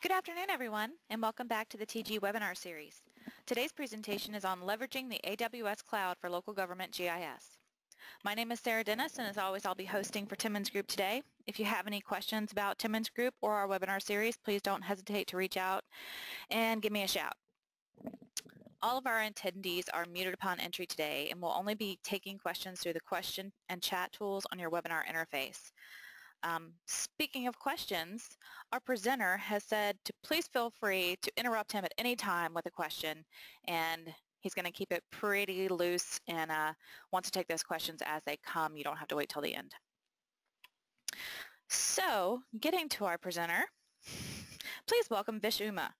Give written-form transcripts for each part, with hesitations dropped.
Good afternoon, everyone, and welcome back to the TG webinar series. Today's presentation is on leveraging the AWS Cloud for local government GIS. My name is Sarah Dennis, and as always, I'll be hosting for Timmons Group today. If you have any questions about Timmons Group or our webinar series, please don't hesitate to reach out and give me a shout. All of our attendees are muted upon entry today, and we'll only be taking questions through the question and chat tools on your webinar interface. Speaking of questions, our presenter has said to please feel free to interrupt him at any time with a question, and he's going to keep it pretty loose and wants to take those questions as they come. You don't have to wait till the end. So, getting to our presenter, please welcome Vish Uma.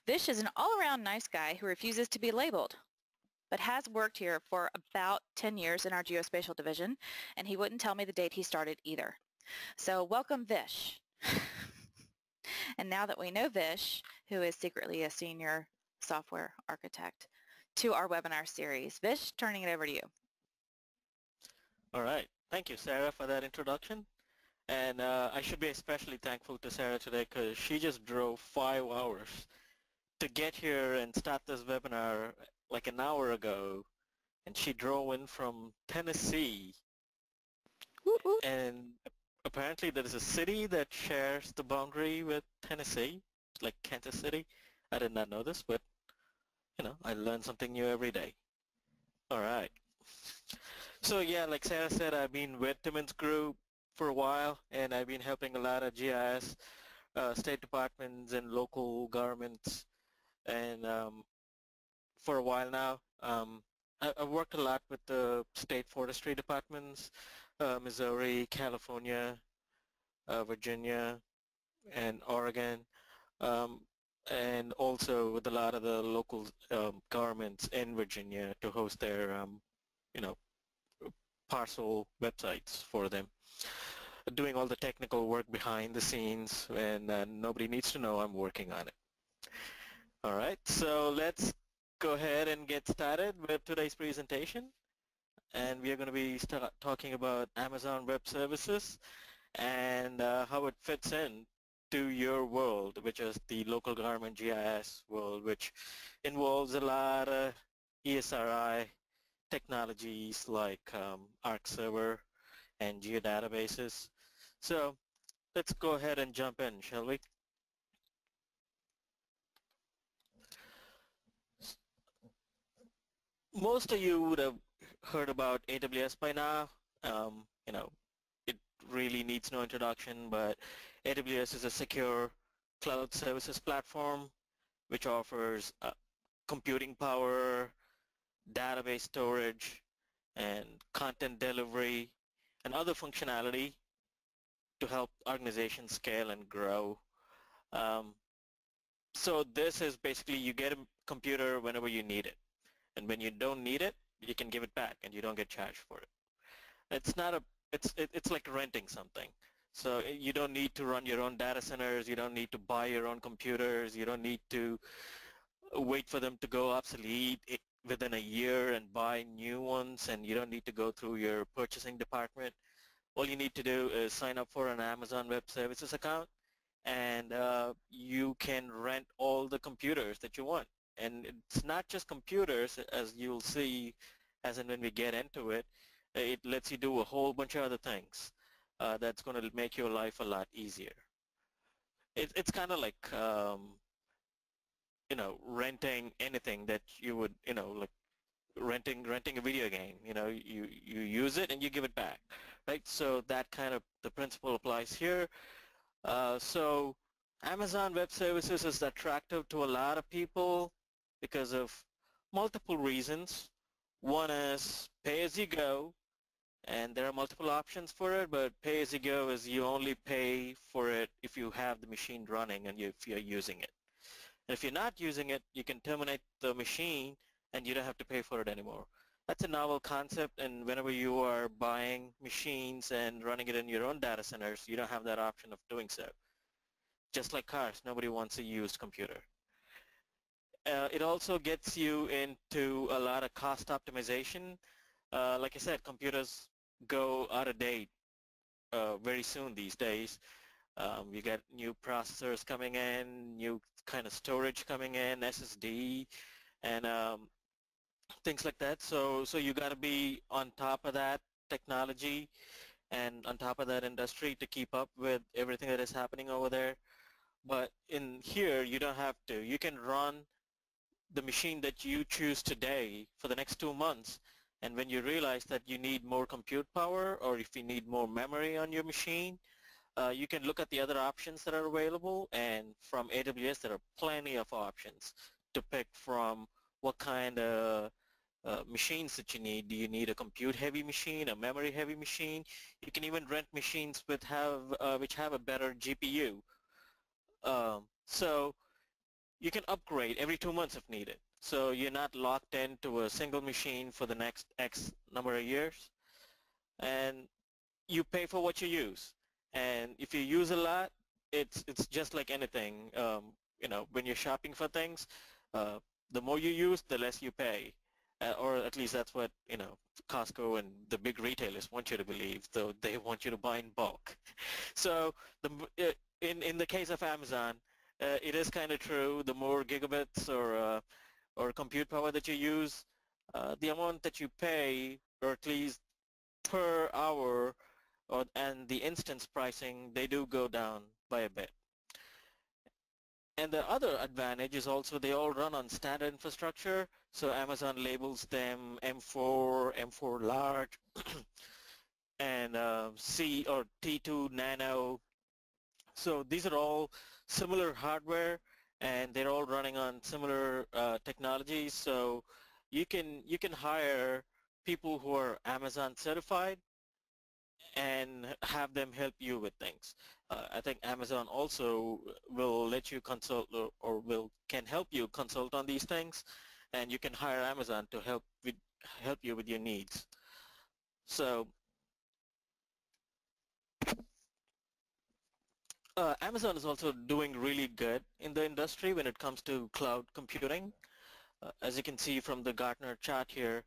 Vish is an all-around nice guy who refuses to be labeled, but has worked here for about 10 years in our geospatial division, and he wouldn't tell me the date he started either. So welcome, Vish. And now that we know Vish, who is secretly a senior software architect, to our webinar series. Vish, turning it over to you. All right. Thank you, Sarah, for that introduction. And I should be especially thankful to Sarah today because she just drove 5 hours to get here and start this webinar like an hour ago. And she drove in from Tennessee. Woo-hoo. And apparently there is a city that shares the boundary with Tennessee, like Kansas City. I did not know this, but, you know, I learn something new every day. All right. So, yeah, like Sarah said, I've been with Timmons Group for a while, and I've been helping a lot of GIS, state departments and local governments, and for a while now. I've worked a lot with the state forestry departments, Missouri, California, Virginia, and Oregon, and also with a lot of the local governments in Virginia to host their, you know, parcel websites for them. Doing all the technical work behind the scenes, and nobody needs to know I'm working on it. All right, so let's go ahead and get started with today's presentation. And we are going to be talking about Amazon Web Services and how it fits in to your world, which is the local government GIS world, which involves a lot of ESRI technologies like Arc Server and geodatabases. So let's go ahead and jump in, shall we? Most of you would have heard about AWS by now. You know, it really needs no introduction, but AWS is a secure cloud services platform which offers computing power, database storage, and content delivery, and other functionality to help organizations scale and grow. So this is basically you get a computer whenever you need it. And when you don't need it, you can give it back and you don't get charged for it. It's not a, it's like renting something. So you don't need to run your own data centers, you don't need to buy your own computers, you don't need to wait for them to go obsolete within a year and buy new ones, and you don't need to go through your purchasing department. All you need to do is sign up for an Amazon Web Services account, and you can rent all the computers that you want. And it's not just computers, as you'll see as and when we get into it. It lets you do a whole bunch of other things that's going to make your life a lot easier. It's kind of like, you know, renting anything that you would, you know, like renting a video game. You know, you use it and you give it back, right? So that kind of, the principle applies here. So Amazon Web Services is attractive to a lot of people because of multiple reasons. One is pay-as-you-go, and there are multiple options for it, but pay-as-you-go is you only pay for it if you have the machine running and if you're using it. And if you're not using it, you can terminate the machine and you don't have to pay for it anymore. That's a novel concept, and whenever you are buying machines and running it in your own data centers, you don't have that option of doing so. Just like cars, nobody wants a used computer. It also gets you into a lot of cost optimization. Like I said, computers go out of date very soon these days. You get new processors coming in, new kind of storage coming in, SSD, and things like that. So you got to be on top of that technology and on top of that industry to keep up with everything that is happening over there. But in here, you don't have to. You can run the machine that you choose today for the next 2 months, and when you realize that you need more compute power or if you need more memory on your machine, you can look at the other options that are available, and from AWS there are plenty of options to pick from what kind of machines that you need. Do you need a compute heavy machine, a memory heavy machine? You can even rent machines which have a better GPU. So you can upgrade every 2 months if needed. So you're not locked into a single machine for the next X number of years, and you pay for what you use. And if you use a lot, it's just like anything. When you're shopping for things, uh, the more you use, the less you pay. Or at least that's what Costco and the big retailers want you to believe. So they want you to buy in bulk. So in the case of Amazon, it is kind of true. The more gigabits or compute power that you use, the amount that you pay, or at least per hour, and the instance pricing, they do go down by a bit. And the other advantage is also they all run on standard infrastructure. So Amazon labels them M4, M4 large, and C or T2 nano. So these are all similar hardware, and they're all running on similar technologies. So you can hire people who are Amazon certified and have them help you with things. I think Amazon also will let you consult or can help you consult on these things, and you can hire Amazon to help you with your needs. So Amazon is also doing really good in the industry when it comes to cloud computing. As you can see from the Gartner chart here,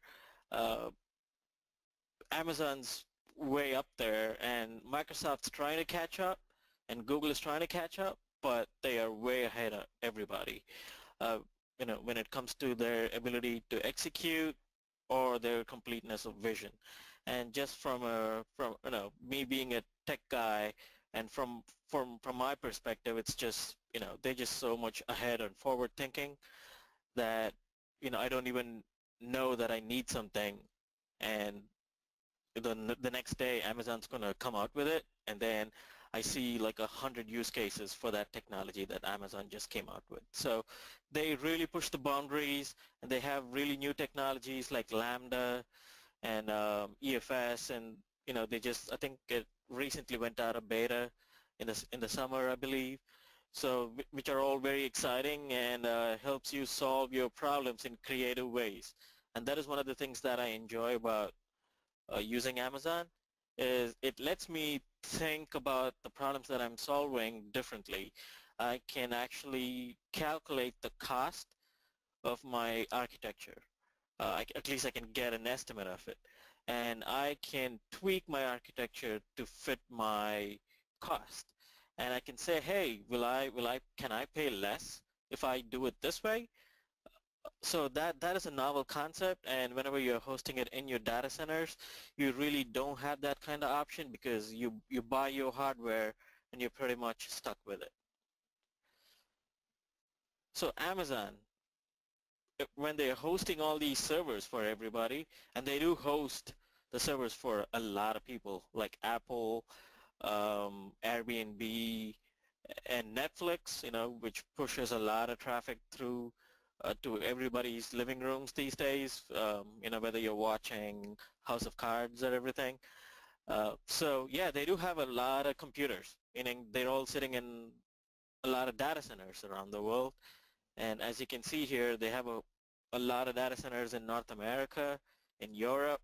Amazon's way up there, and Microsoft's trying to catch up, and Google is trying to catch up, but they are way ahead of everybody. When it comes to their ability to execute or their completeness of vision. And just from me being a tech guy, and from my perspective, it's just they're just so much ahead and forward thinking that I don't even know that I need something, and the next day Amazon's going to come out with it, and then I see like 100 use cases for that technology that Amazon just came out with. So they really push the boundaries, and they have really new technologies like Lambda and EFS, and they just, I think it recently went out of beta in the summer, I believe. So which are all very exciting and helps you solve your problems in creative ways. And that is one of the things that I enjoy about using Amazon, is it lets me think about the problems that I'm solving differently. I can actually calculate the cost of my architecture. At least I can get an estimate of it. And I can tweak my architecture to fit my cost. And I can say, hey, can I pay less if I do it this way? So that is a novel concept, and whenever you're hosting it in your data centers, you really don't have that kind of option, because you buy your hardware and you're pretty much stuck with it. So Amazon, when they're hosting all these servers for everybody, and they do host the servers for a lot of people like Apple, Airbnb, and Netflix, which pushes a lot of traffic through to everybody's living rooms these days, whether you're watching House of Cards or everything. So yeah, they do have a lot of computers, meaning they're all sitting in a lot of data centers around the world. And as you can see here, they have a lot of data centers in North America, in Europe,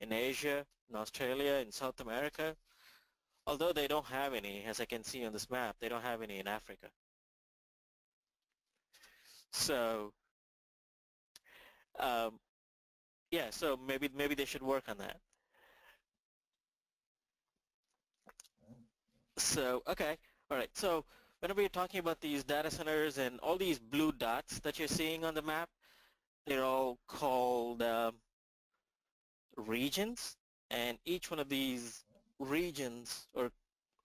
in Asia, in Australia, in South America. Although they don't have any, as I can see on this map, they don't have any in Africa. So yeah, so maybe they should work on that. So okay, All right, so whenever you're talking about these data centers and all these blue dots that you're seeing on the map, they're all called regions, and each one of these regions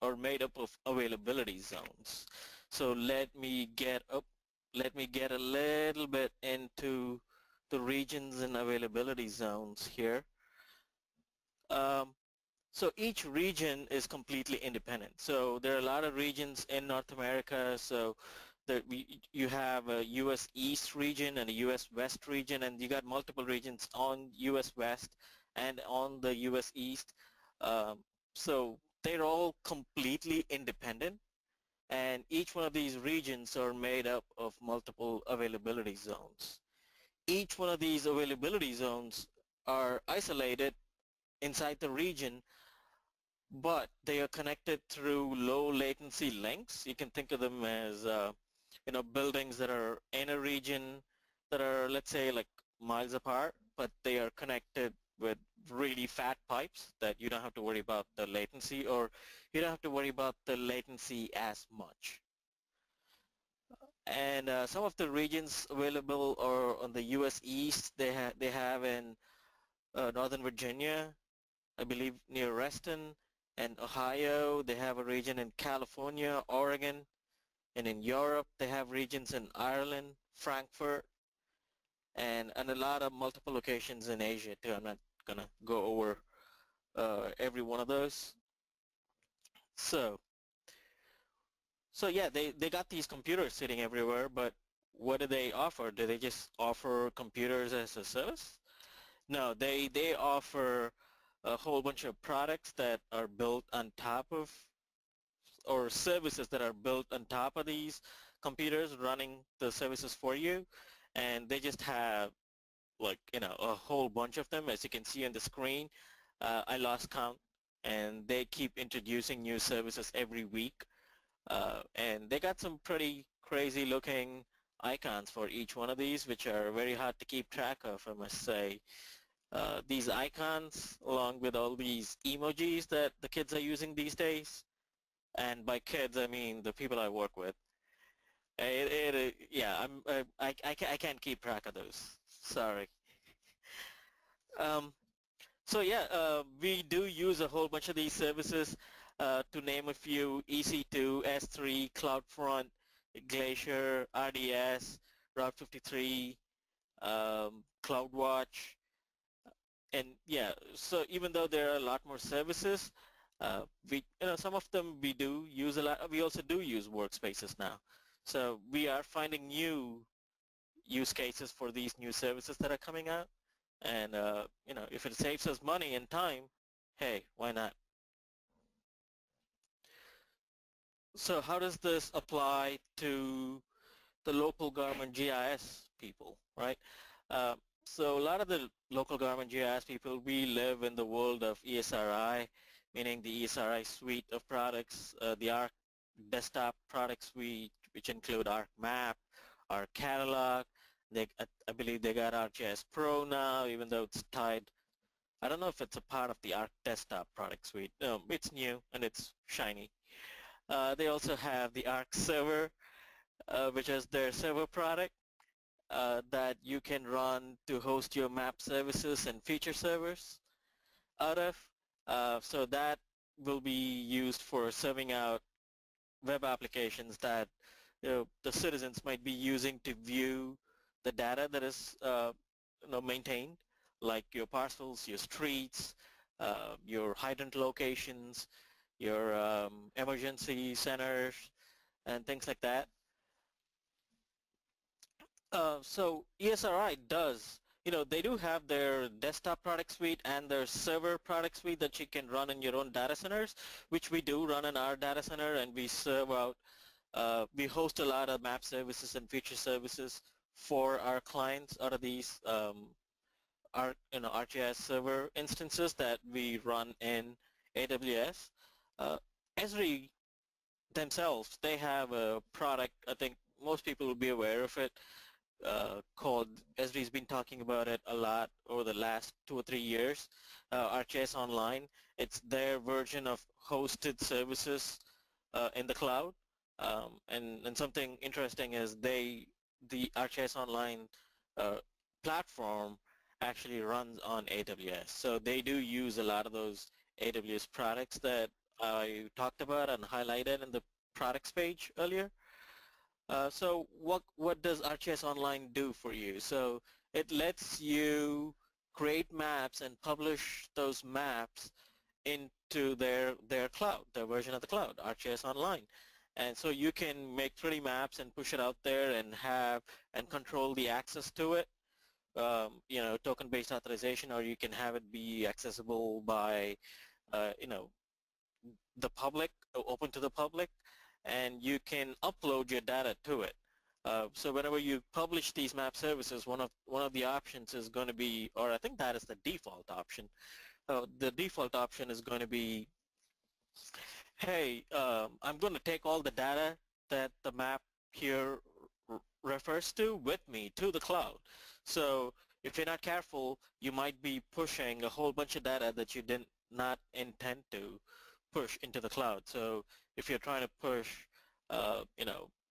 are made up of availability zones. So let me get a little bit into the regions and availability zones here. So each region is completely independent. So there are a lot of regions in North America. So you have a US East region and a US West region, and you got multiple regions on US West and on the US East. So they're all completely independent, and each one of these regions are made up of multiple availability zones. Each one of these availability zones are isolated inside the region, but they are connected through low latency links. You can think of them as buildings that are in a region that are, let's say, like miles apart, but they are connected with really fat pipes that you don't have to worry about the latency, or you don't have to worry about the latency as much. And some of the regions available are on the US East. They have in Northern Virginia, I believe near Reston, and Ohio. They have a region in California, Oregon, and in Europe they have regions in Ireland, Frankfurt, and a lot of multiple locations in Asia too. I'm not gonna go over every one of those. So yeah, they got these computers sitting everywhere, but what do they offer? Do they just offer computers as a service? No, they offer a whole bunch of products that are built on top of, or services that are built on top of these computers running the services for you, and they just have like a whole bunch of them. As you can see on the screen, I lost count, and they keep introducing new services every week, and they got some pretty crazy looking icons for each one of these, which are very hard to keep track of, I must say. These icons, along with all these emojis that the kids are using these days, and by kids I mean the people I work with. Yeah, I can't keep track of those. Sorry. Um, so yeah, we do use a whole bunch of these services. To name a few: EC2, S3, CloudFront, Glacier, RDS, Route 53, CloudWatch. And yeah, so even though there are a lot more services, some of them we do use a lot. We also do use workspaces now. So we are finding new use cases for these new services that are coming out. And if it saves us money and time, hey, why not? So how does this apply to the local government GIS people, right? So a lot of the local government GIS people, we live in the world of ESRI, meaning the ESRI suite of products, the Arc desktop product suite, which include ArcMap, ArcCatalog. I believe they got ArcGIS Pro now, even though it's tied. I don't know if it's a part of the Arc desktop product suite. No, it's new and it's shiny. They also have the Arc Server, which is their server product that you can run to host your map services and feature servers out of. So that will be used for serving out web applications that the citizens might be using to view the data that is maintained, like your parcels, your streets, your hydrant locations, your emergency centers, and things like that. So ESRI does, they do have their desktop product suite and their server product suite that you can run in your own data centers, which we do run in our data center, and we serve out, we host a lot of map services and feature services for our clients out of these ArcGIS server instances that we run in AWS. ESRI themselves, they have a product, I think most people will be aware of it, called, ESRI's been talking about it a lot over the last 2 or 3 years, ArcGIS Online. It's their version of hosted services in the cloud. And something interesting is the ArcGIS Online platform actually runs on AWS. So they do use a lot of those AWS products that I talked about and highlighted in the products page earlier. So what does ArcGIS Online do for you? So it lets you create maps and publish those maps into their cloud, their version of the cloud, ArcGIS Online. And so you can make 3D maps and push it out there and have and control the access to it, token-based authorization, or you can have it be accessible by, the public, open to the public, and you can upload your data to it. So whenever you publish these map services, one of the options is going to be, or I think that is the default option. The default option is going to be, hey, I'm going to take all the data that the map here refers to with me to the cloud. So if you're not careful, you might be pushing a whole bunch of data that you did not intend to push into the cloud. So if you're trying to push,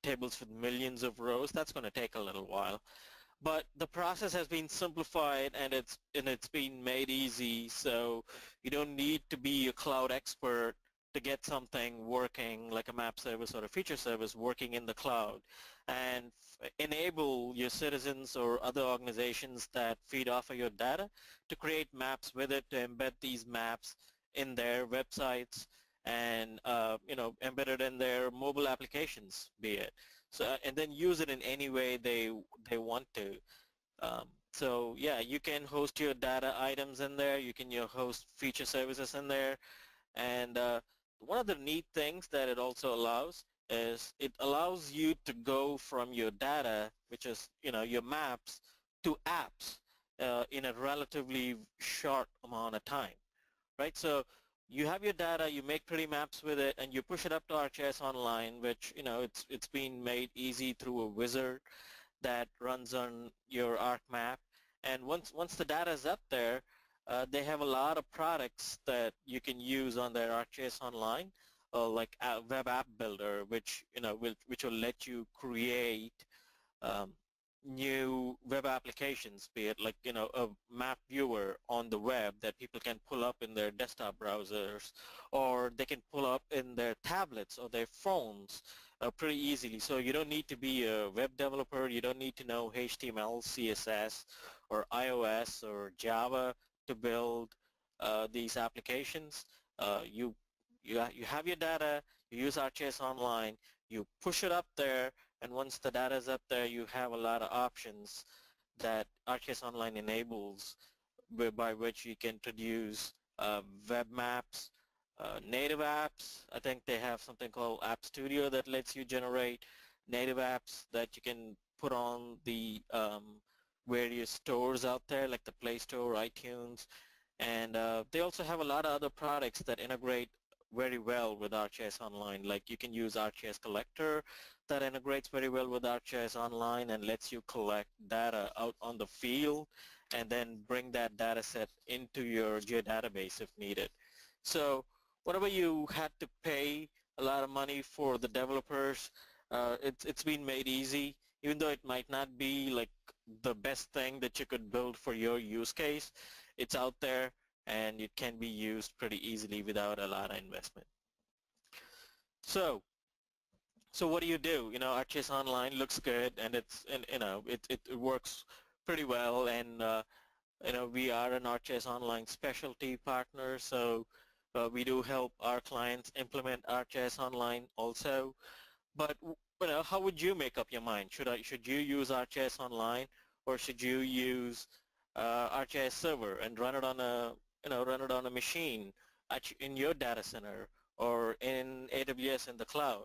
tables with millions of rows, that's going to take a little while. But the process has been simplified, and it's been made easy, so you don't need to be a cloud expert to get something working like a map service or a feature service working in the cloud, and enable your citizens or other organizations that feed off of your data to create maps with it, to embed these maps in their websites and embed it in their mobile applications, be it. So, and then use it in any way they want to. So yeah, you can host your data items in there. You can host feature services in there. And one of the neat things that it also allows is it allows you to go from your data, which is your maps, to apps in a relatively short amount of time, right? So you have your data, you make pretty maps with it, and you push it up to ArcGIS Online, which it's been made easy through a wizard that runs on your ArcMap. And once the data is up there, they have a lot of products that you can use on their ArcGIS Online, like a web app builder, which will let you create new web applications, be it like a map viewer on the web that people can pull up in their desktop browsers, or they can pull up in their tablets or their phones pretty easily. So you don't need to be a web developer, you don't need to know HTML, CSS, or iOS or Java to build these applications. You have your data, you use ArcGIS Online, you push it up there, and once the data is up there, you have a lot of options that ArcGIS Online enables, by which you can produce web maps, native apps. I think they have something called App Studio that lets you generate native apps that you can put on the various stores out there, like the Play Store, iTunes, and they also have a lot of other products that integrate very well with ArcGIS Online. Like you can use ArcGIS Collector that integrates very well with ArcGIS Online and lets you collect data out on the field and then bring that data set into your geodatabase if needed. So whatever you had to pay a lot of money for the developers, it's been made easy, even though it might not be like the best thing that you could build for your use case. It's out there and it can be used pretty easily without a lot of investment. So what do? ArcGIS Online looks good, and it works pretty well, and we are an ArcGIS Online specialty partner, so we do help our clients implement ArcGIS Online also. But how would you make up your mind? Should you use ArcGIS Online, or should you use ArcGIS Server and run it on a machine in your data center or in AWS in the cloud?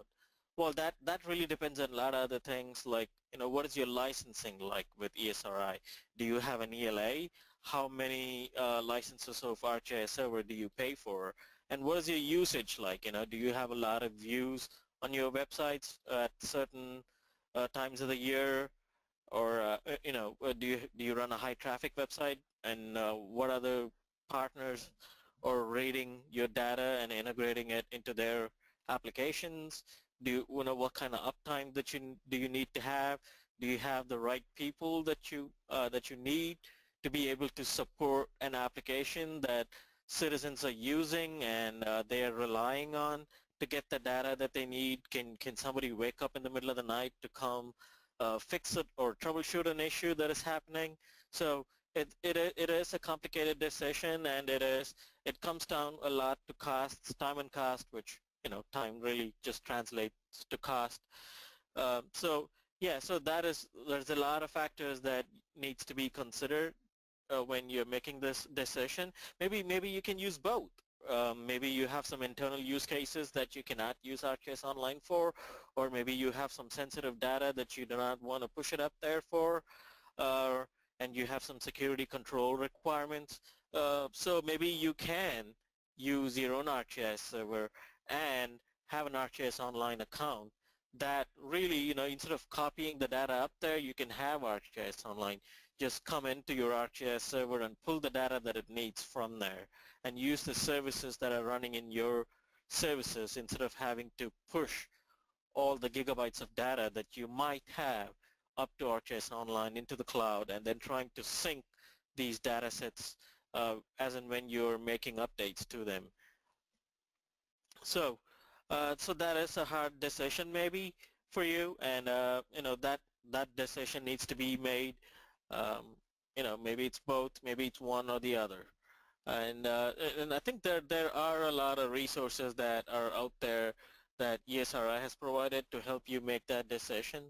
Well, that really depends on a lot of other things, like what is your licensing like with ESRI? Do you have an ELA? How many licenses of ArcGIS Server do you pay for? And what is your usage like? Do you have a lot of views on your websites at certain times of the year? Or do you run a high traffic website, and what other partners are rating your data and integrating it into their applications? You know, what kind of uptime that do you need to have? Do you have the right people that you need to be able to support an application that citizens are using and they are relying on to get the data that they need? Can somebody wake up in the middle of the night to come fix it or troubleshoot an issue that is happening? So it is a complicated decision, and it comes down a lot to costs, time and cost, which, you know, time really just translates to cost. So yeah, so there's a lot of factors that needs to be considered when you're making this decision. Maybe you can use both. Maybe you have some internal use cases that you cannot use ArcGIS Online for, or maybe you have some sensitive data that you do not want to push it up there for, and you have some security control requirements. So maybe you can use your own ArcGIS server and have an ArcGIS Online account that really, you know, instead of copying the data up there, you can have ArcGIS Online. Just come into your ArcGIS server and pull the data that it needs from there and use the services that are running in your services instead of having to push all the gigabytes of data that you might have up to ArcGIS Online into the cloud and then trying to sync these data sets as and when you're making updates to them. So that is a hard decision maybe for you, and you know, that decision needs to be made. You know, maybe it's both, maybe it's one or the other. And I think there are a lot of resources that are out there that ESRI has provided to help you make that decision.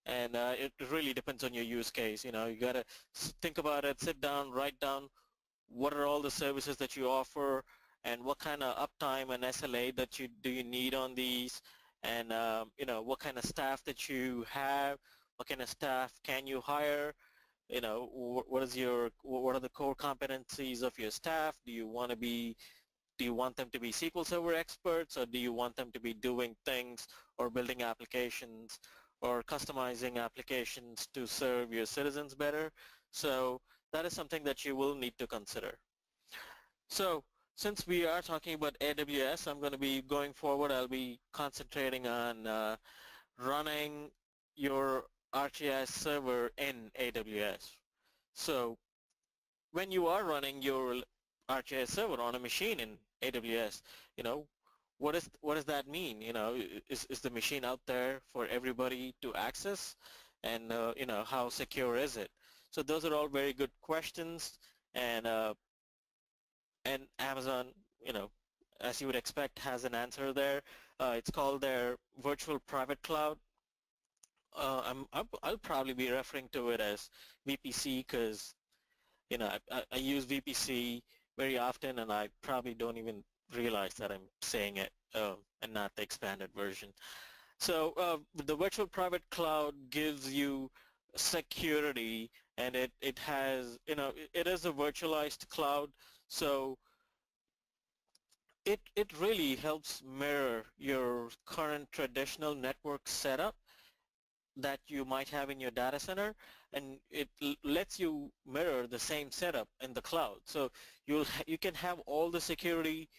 And it really depends on your use case. You know, you got to think about it, sit down, write down what are all the services that you offer, and what kind of uptime and SLA that do you need on these, and you know, what kind of staff that you have, what kind of staff can you hire, you know, what are the core competencies of your staff? Do you want them to be SQL Server experts, or do you want them to be doing things or building applications or customizing applications to serve your citizens better? So that is something that you will need to consider. So since we are talking about AWS, I'm going to be going forward, I'll be concentrating on running your ArcGIS server in AWS. So when you are running your ArcGIS server on a machine in AWS, you know, what does that mean? You know, is the machine out there for everybody to access? And you know, how secure is it? So those are all very good questions, and Amazon, you know, as you would expect, has an answer there. It's called their virtual private cloud. I'll probably be referring to it as VPC because, you know, I use VPC very often, and I probably don't even realize that I'm saying it and not the expanded version. So the virtual private cloud gives you security, and it has, you know, it is a virtualized cloud, so it really helps mirror your current traditional network setup that you might have in your data center, and it lets you mirror the same setup in the cloud. So you can have all the security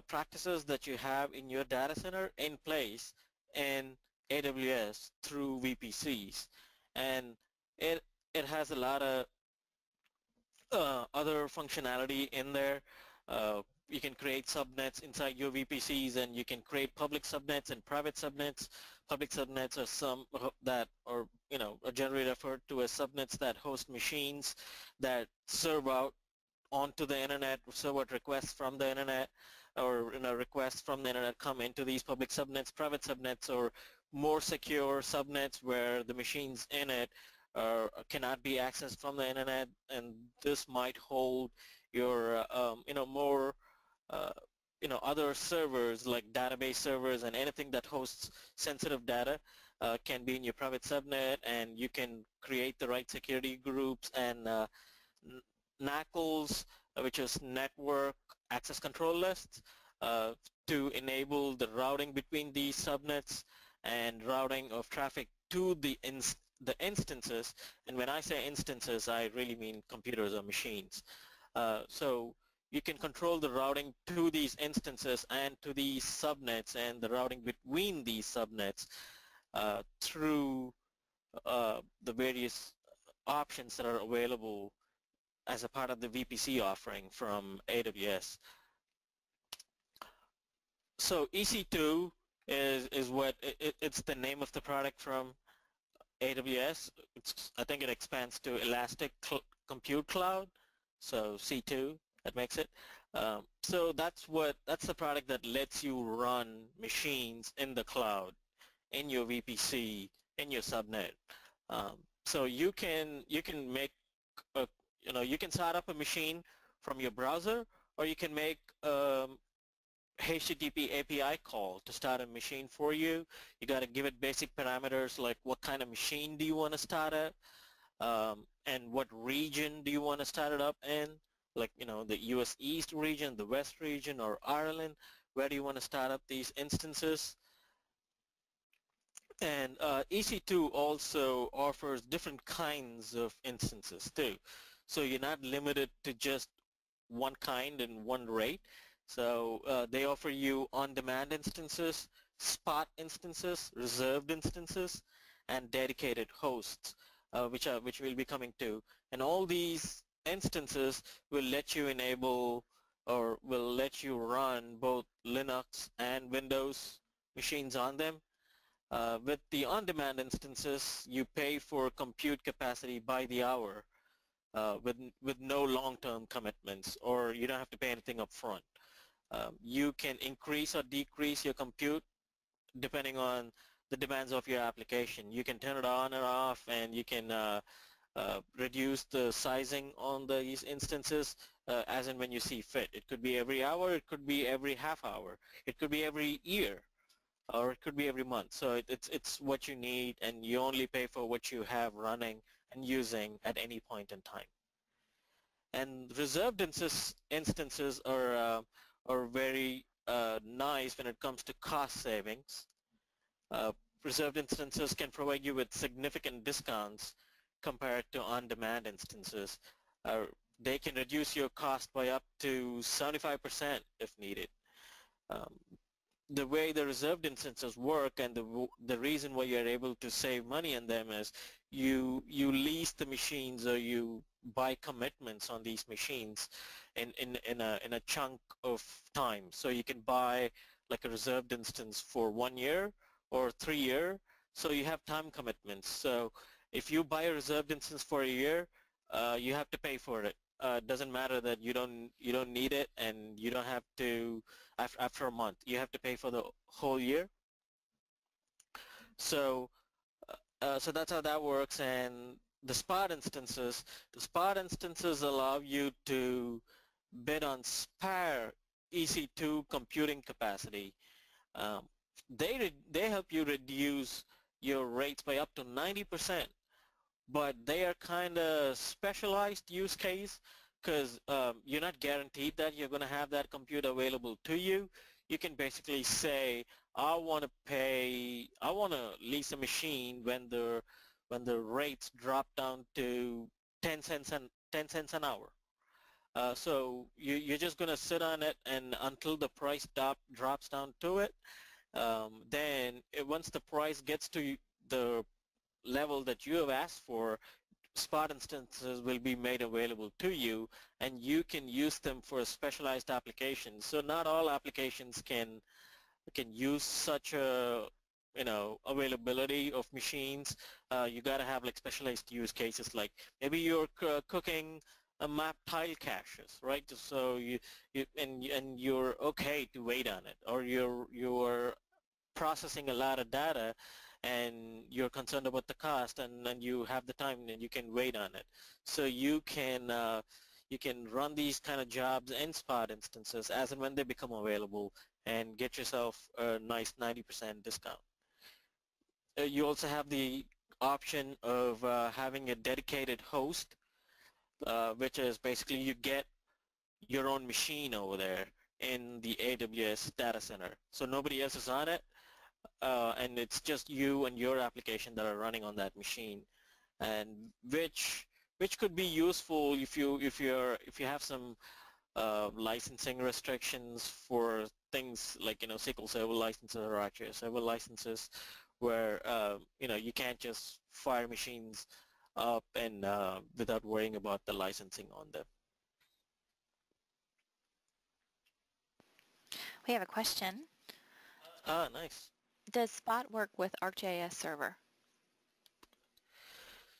practices that you have in your data center in place in AWS through VPCs, and it has a lot of other functionality in there. You can create subnets inside your VPCs, and you can create public subnets and private subnets. Public subnets are some that are, you know, are generally referred to as subnets that host machines that serve out onto the internet, serve out requests from the internet, or, you know, requests from the internet come into these public subnets. Private subnets or more secure subnets where the machines in it cannot be accessed from the internet, and this might hold your you know, more you know, other servers like database servers, and anything that hosts sensitive data can be in your private subnet, and you can create the right security groups and NACLs, which is Network Access Control Lists, to enable the routing between these subnets and routing of traffic to the instances. And when I say instances, I really mean computers or machines. So you can control the routing to these instances and to these subnets and the routing between these subnets through the various options that are available as a part of the VPC offering from AWS. So EC2 is what it's the name of the product from AWS. I think it expands to Elastic Compute Cloud, so C2, that makes it. So that's the product that lets you run machines in the cloud, in your VPC, in your subnet. So you can make you can start up a machine from your browser, or you can make HTTP API call to start a machine for you. You got to give it basic parameters like what kind of machine do you want to start up, and what region do you want to start it up in, like the US East region, the West region, or Ireland. Where do you want to start up these instances? And EC2 also offers different kinds of instances too. So you're not limited to just one kind and one rate. So they offer you on-demand instances, spot instances, reserved instances, and dedicated hosts, which we'll be coming to. And all these instances will let you enable or will let you run both Linux and Windows machines on them. With the on-demand instances, you pay for compute capacity by the hour with no long-term commitments, or you don't have to pay anything up front. You can increase or decrease your compute depending on the demands of your application. You can turn it on and off, and you can reduce the sizing on these instances as and when you see fit. It could be every hour, it could be every half hour, it could be every year, or it could be every month. So it's what you need, and you only pay for what you have running and using at any point in time. And reserved instances are very nice when it comes to cost savings. Reserved instances can provide you with significant discounts compared to on-demand instances. They can reduce your cost by up to 75% if needed. The way the reserved instances work, and the reason why you're able to save money on them, is you lease the machines, or you buy commitments on these machines in a chunk of time. So you can buy like a reserved instance for 1 year or 3 years, so you have time commitments. So if you buy a reserved instance for a year, you have to pay for it. It doesn't matter that you don't need it, and you don't have to after a month. You have to pay for the whole year. So so that's how that works. And the spot instances allow you to bid on spare EC2 computing capacity. They help you reduce your rates by up to 90%, but they are kind of specialized use case, because you're not guaranteed that you're going to have that compute available to you. You can basically say, I want to lease a machine when the rates drop down to 10 cents an hour. So you're just going to sit on it, and until the price drops down to it. Then once the price gets to the level that you have asked for, spot instances will be made available to you, and you can use them for specialized applications. So not all applications can use such a availability of machines. You got to have like specialized use cases, like maybe you're cooking a map tile caches, right? So you're okay to wait on it, or you're processing a lot of data, and you're concerned about the cost, and you have the time, and you can wait on it. So you can run these kind of jobs in spot instances as and when they become available, and get yourself a nice 90% discount. You also have the option of having a dedicated host, which is basically you get your own machine over there in the AWS data center. So nobody else is on it, and it's just you and your application that are running on that machine, and which could be useful if you have some licensing restrictions for things like SQL Server licenses or ArcGIS Server licenses, where you can't just fire machines up and without worrying about the licensing on them. We have a question. Ah, nice. Does Spot work with ArcGIS Server?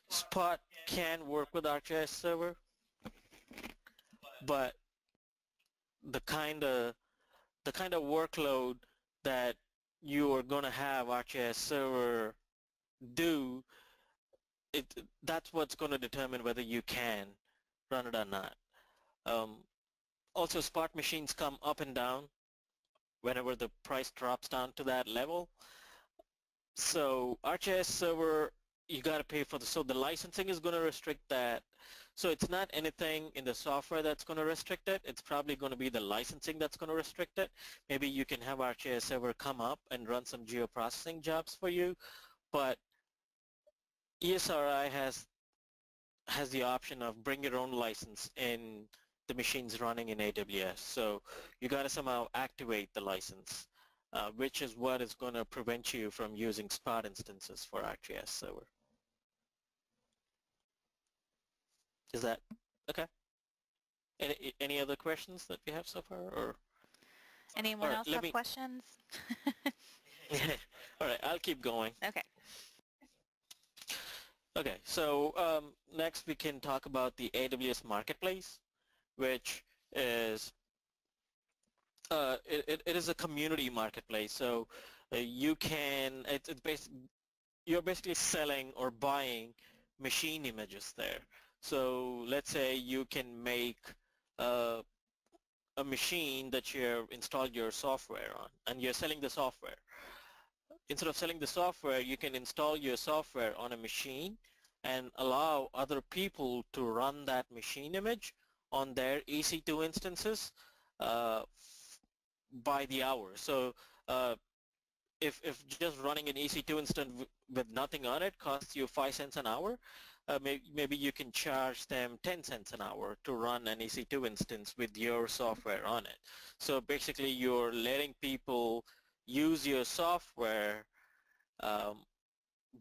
Spot can work with ArcGIS Server, but the kind of workload that you are going to have ArcGIS Server do, that's what's going to determine whether you can run it or not. Also, Spot machines come up and down whenever the price drops down to that level. So ArcGIS Server, you got to pay for so the licensing is going to restrict that. So it's not anything in the software that's going to restrict it. It's probably going to be the licensing that's going to restrict it. Maybe you can have ArcGIS Server come up and run some geoprocessing jobs for you, but ESRI has the option of bring your own license in the machines running in AWS. So you got to somehow activate the license, which is what is going to prevent you from using Spot instances for ArcGIS Server. Is that okay? Any other questions that we have so far, or Anyone else have questions? All right, I'll keep going. Okay. Okay, so next we can talk about the AWS Marketplace, which is it is a community marketplace. So you can you're basically selling or buying machine images there. So let's say you can make a machine that you installed your software on, and you're selling the software. Instead of selling the software, you can install your software on a machine and allow other people to run that machine image on their EC2 instances by the hour. So if just running an EC2 instance with nothing on it costs you 5 cents an hour, maybe you can charge them 10 cents an hour to run an EC2 instance with your software on it. So basically you're letting people use your software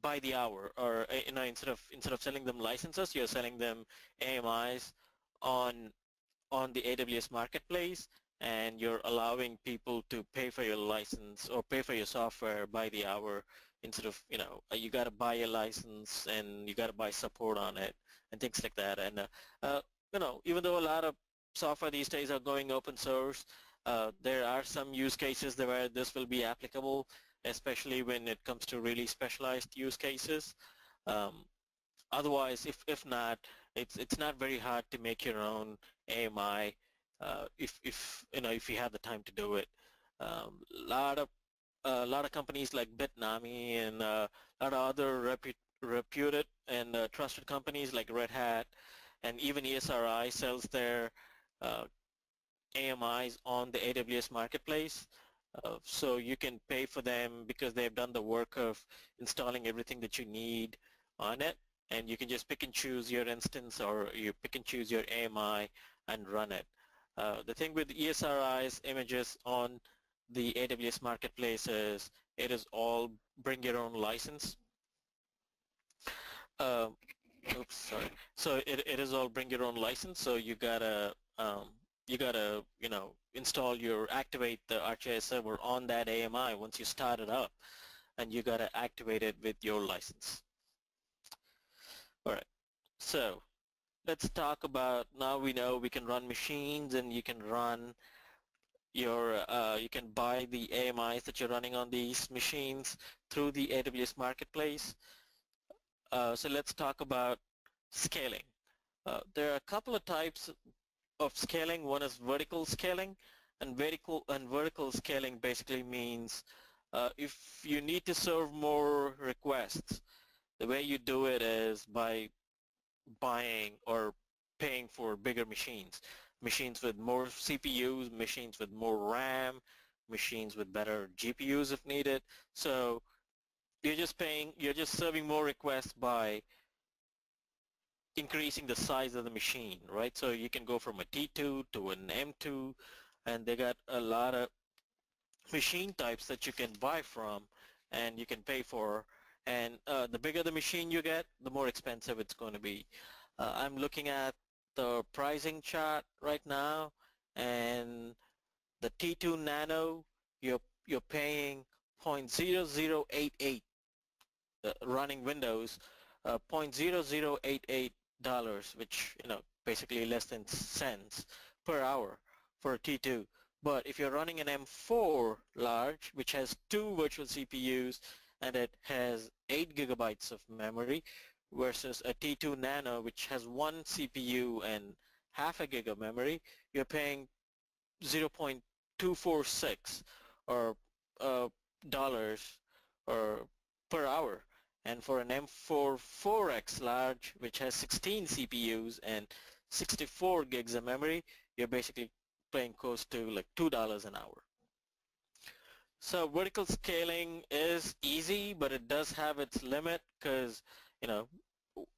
by the hour, or instead of selling them licenses, you're selling them AMIs on the AWS Marketplace, and you're allowing people to pay for your license or pay for your software by the hour, instead of you got to buy a license and you got to buy support on it and things like that. And even though a lot of software these days are going open source, there are some use cases where this will be applicable, especially when it comes to really specialized use cases. Otherwise, if not, it's not very hard to make your own AMI if you have the time to do it. A lot of companies like Bitnami and a lot of other reputed and trusted companies like Red Hat and even ESRI sells their AMIs on the AWS Marketplace. So you can pay for them because they've done the work of installing everything that you need on it, and you can just pick and choose your instance, or you pick and choose your AMI and run it. The thing with ESRI's images on the AWS Marketplace is it is all bring your own license. Oops, sorry. So it is all bring your own license. So you gotta activate the ArcGIS server on that AMI once you start it up, and you gotta activate it with your license. All right. So let's talk about, now we know we can run machines, and you can run your you can buy the AMIs that you're running on these machines through the AWS Marketplace. So let's talk about scaling. There are a couple of types of scaling. One is vertical scaling, and vertical scaling basically means if you need to serve more requests, the way you do it is by buying or paying for bigger machines with more CPUs, machines with more RAM, machines with better GPUs if needed. So you're just serving more requests by increasing the size of the machine, right? So you can go from a T2 to an M2, and they got a lot of machine types that you can buy from and you can pay for. And the bigger the machine you get, the more expensive it's going to be. I'm looking at the pricing chart right now, and the T2 Nano, you're paying 0.0088 running Windows, $0.0088, which basically less than cents per hour for a T2. But if you're running an M4 large, which has 2 virtual CPUs and it has 8 gigabytes of memory, versus a T2 Nano, which has 1 CPU and half a gig of memory, you're paying 0.246 or dollars or per hour. And for an M4 4X large, which has 16 CPUs and 64 gigs of memory, you're basically paying close to like $2 an hour. So vertical scaling is easy, but it does have its limit, because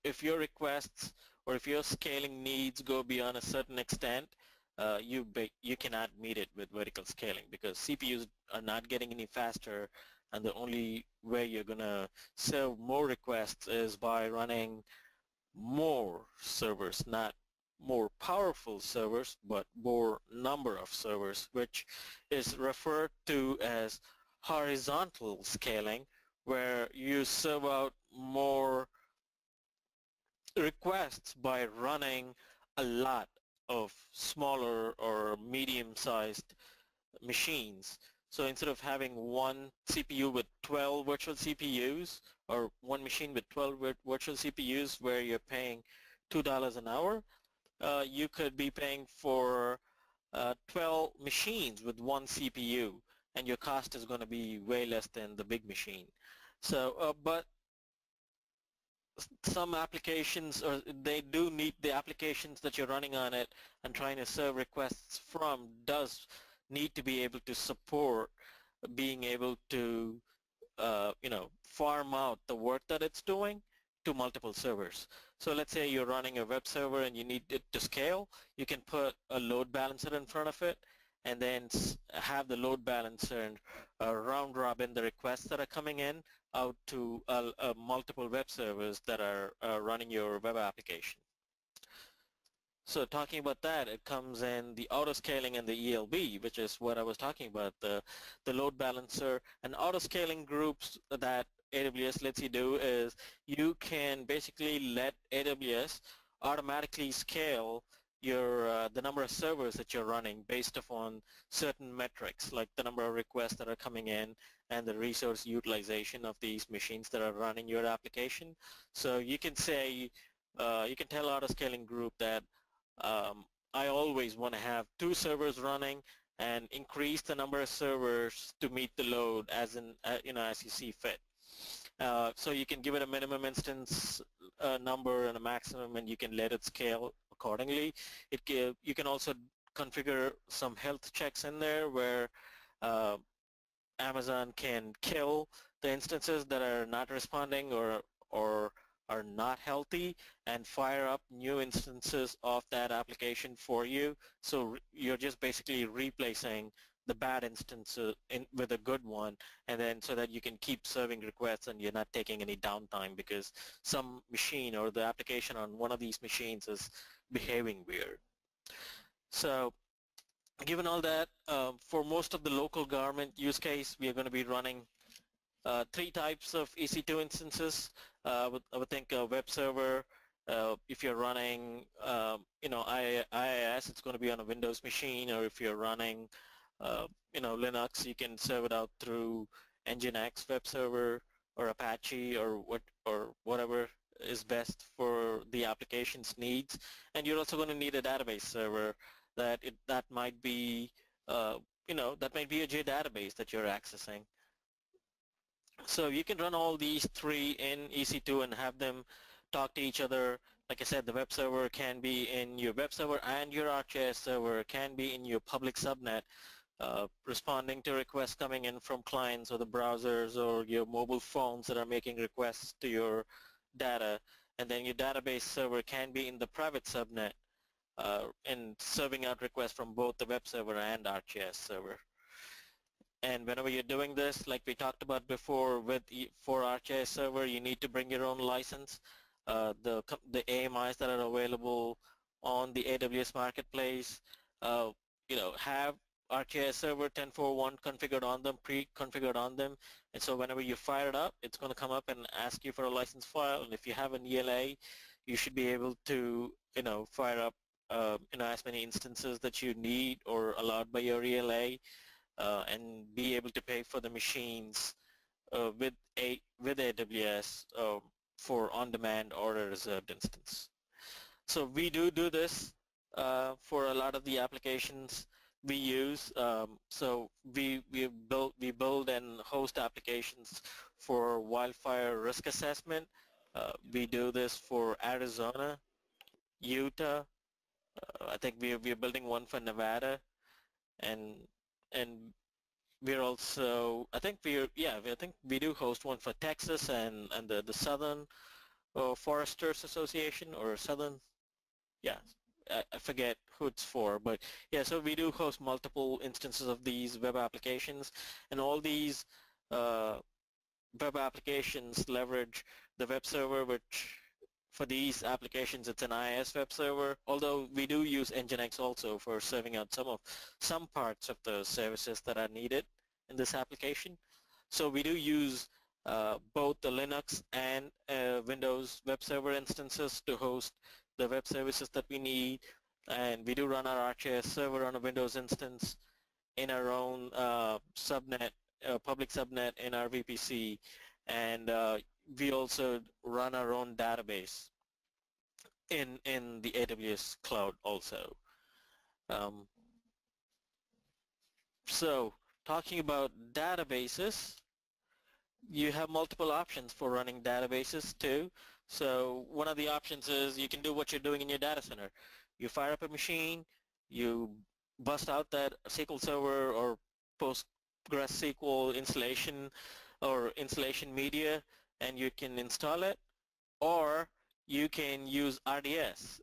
if your requests or if your scaling needs go beyond a certain extent, you cannot meet it with vertical scaling, because CPUs are not getting any faster, and the only way you're going to serve more requests is by running more servers, not more powerful servers, but more number of servers, which is referred to as horizontal scaling, where you serve out more requests by running a lot of smaller or medium-sized machines. So instead of having one CPU with 12 virtual CPUs, or one machine with 12 virtual CPUs where you're paying $2 an hour, you could be paying for 12 machines with one CPU, and your cost is going to be way less than the big machine. So, but some applications, or they do need the applications that you're running on it and trying to serve requests from, does need to be able to support being able to farm out the work that it's doing to multiple servers. So let's say you're running a web server and you need it to scale. You can put a load balancer in front of it, and then have the load balancer and round robin the requests that are coming in out to multiple web servers that are running your web application. So talking about that, it comes in the autoscaling and the ELB, which is what I was talking about, the load balancer and autoscaling groups that AWS lets you do is you can basically let AWS automatically scale your the number of servers that you're running based upon certain metrics, like the number of requests that are coming in and the resource utilization of these machines that are running your application. So you can say, you can tell autoscaling group that I always want to have 2 servers running and increase the number of servers to meet the load as as you see fit. So you can give it a minimum instance number and a maximum, and you can let it scale accordingly. You can also configure some health checks in there where Amazon can kill the instances that are not responding or are not healthy, and fire up new instances of that application for you. So you're just basically replacing the bad instance with a good one, and then so that you can keep serving requests and you're not taking any downtime because some machine or the application on one of these machines is behaving weird. So given all that, for most of the local government use case, we are going to be running 3 types of EC2 instances. I would think a web server. If you're running, IIS, it's going to be on a Windows machine, or if you're running, Linux, you can serve it out through Nginx web server or Apache or whatever is best for the application's needs. And you're also going to need a database server that might be, that might be a JDatabase that you're accessing. So you can run all these 3 in EC2 and have them talk to each other. Like I said, the web server can be in your web server, and your ArcGIS server can be in your public subnet, responding to requests coming in from clients or the browsers or your mobile phones that are making requests to your data. and then your database server can be in the private subnet and serving out requests from both the web server and ArcGIS server. And whenever you're doing this, like we talked about before, for ArcGIS server, you need to bring your own license. The AMIs that are available on the AWS Marketplace, have ArcGIS server 10.4.1 configured on them, pre-configured on them, and so whenever you fire it up, it's going to come up and ask you for a license file. And if you have an ELA, you should be able to, fire up, as many instances that you need or allowed by your ELA. And be able to pay for the machines with AWS for on-demand or a reserved instance. So we do this for a lot of the applications we use. So we build and host applications for wildfire risk assessment. We do this for Arizona, Utah. I think we're building one for Nevada, and we're also, I think we do host one for Texas and the Southern Foresters Association, or Southern, I forget who it's for, but yeah, so we do host multiple instances of these web applications, and all these web applications leverage the web server, which for these applications it's an IIS web server, although we do use Nginx also for serving out some parts of the services that are needed in this application. So we do use both the Linux and Windows web server instances to host the web services that we need, and we do run our ArcGIS server on a Windows instance in our own subnet, public subnet in our VPC, and we also run our own database in the AWS cloud also. So talking about databases, you have multiple options for running databases too. So one of the options is you can do what you're doing in your data center. You fire up a machine, you bust out that SQL Server or PostgreSQL installation or installation media, and you can install it, or you can use RDS.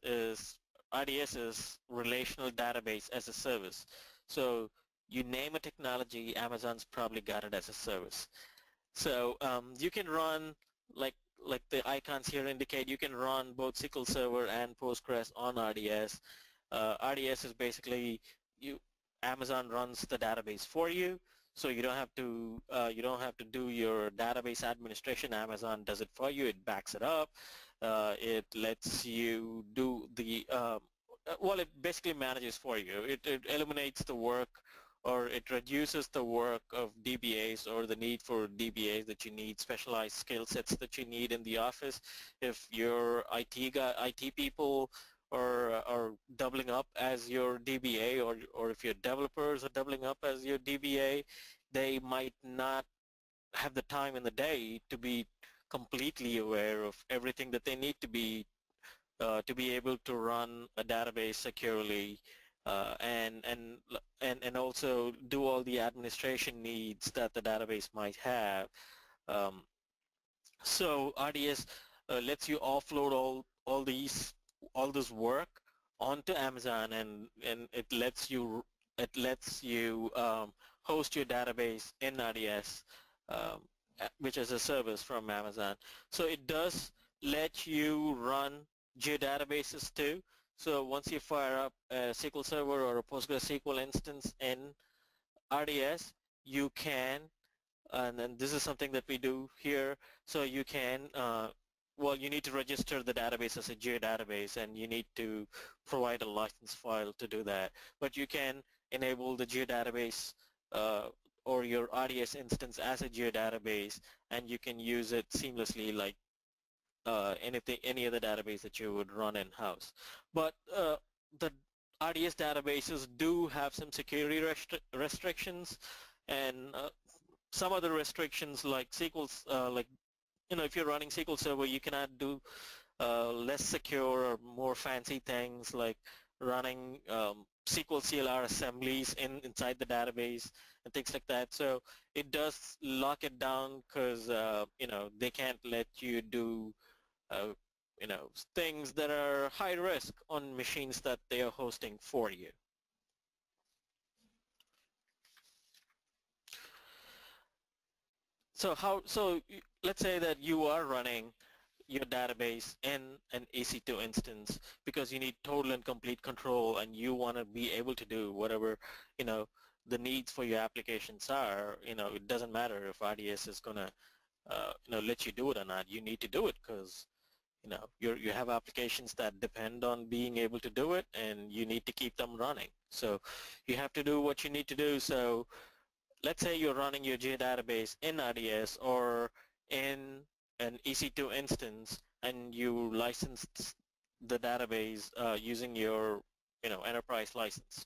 RDS is Relational Database as a Service. So you name a technology, Amazon's probably got it as a service. So you can run, like the icons here indicate, you can run both SQL Server and Postgres on RDS. RDS is basically Amazon runs the database for you, so you don't have to do your database administration. Amazon does it for you. It backs it up. It lets you do the it basically manages for you. It eliminates the work, or it reduces the work of DBAs or the need for DBAs that you need, specialized skill sets that you need in the office. If your IT people are doubling up as your DBA, or if your developers are doubling up as your DBA, they might not have the time in the day to be completely aware of everything that they need to be able to run a database securely. And also do all the administration needs that the database might have. So RDS lets you offload all this work onto Amazon, and it lets you host your database in RDS, which is a service from Amazon. So it does let you run geodatabases too. So once you fire up a SQL Server or a PostgreSQL instance in RDS, you can, and then this is something that we do here, so you can, you need to register the database as a geodatabase, and you need to provide a license file to do that. But you can enable the geodatabase or your RDS instance as a geodatabase, and you can use it seamlessly like any other database that you would run in-house. But the RDS databases do have some security restrictions, and some other restrictions like if you're running SQL Server, you cannot do less secure or more fancy things like running SQL CLR assemblies inside the database and things like that. So it does lock it down because they can't let you do things that are high risk on machines that they are hosting for you. So let's say that you are running your database in an EC2 instance because you need total and complete control, and you want to be able to do whatever the needs for your applications are. It doesn't matter if RDS is gonna let you do it or not. You need to do it because you have applications that depend on being able to do it, and you need to keep them running. So you have to do what you need to do. So let's say you're running your geodatabase in RDS or in an EC2 instance, and you licensed the database using your enterprise license.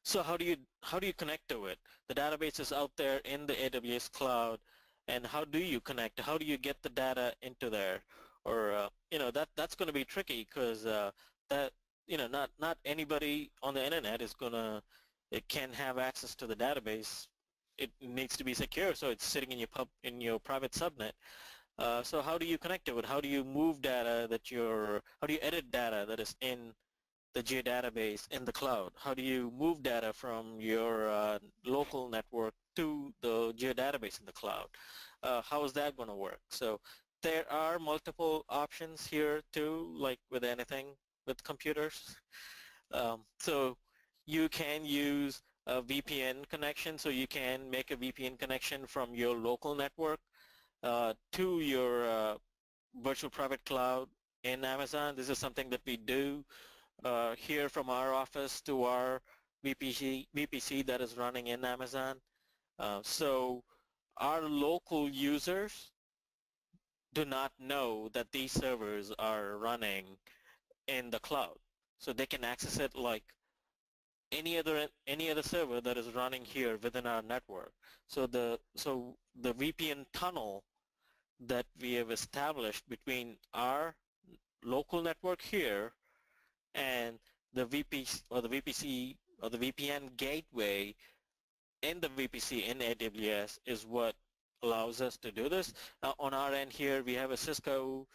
So how do you connect to it? The database is out there in the AWS cloud, and how do you connect? How do you get the data into there? Or that's going to be tricky because that not anybody on the internet is gonna can have access to the database. It needs to be secure, so it's sitting in your private subnet. So how do you connect to it? How do you move data how do you edit data that is in the geodatabase in the cloud? How do you move data from your local network to the geodatabase in the cloud? How is that going to work? So there are multiple options here too, like with anything with computers. So you can use a VPN connection, so you can make a VPN connection from your local network to your virtual private cloud in Amazon. This is something that we do here from our office to our VPC that is running in Amazon. So our local users do not know that these servers are running in the cloud. So they can access it like any other server that is running here within our network. So the VPN tunnel that we have established between our local network here and the VPC or the VPN gateway in the VPC in AWS is what allows us to do this. Now on our end here, we have a Cisco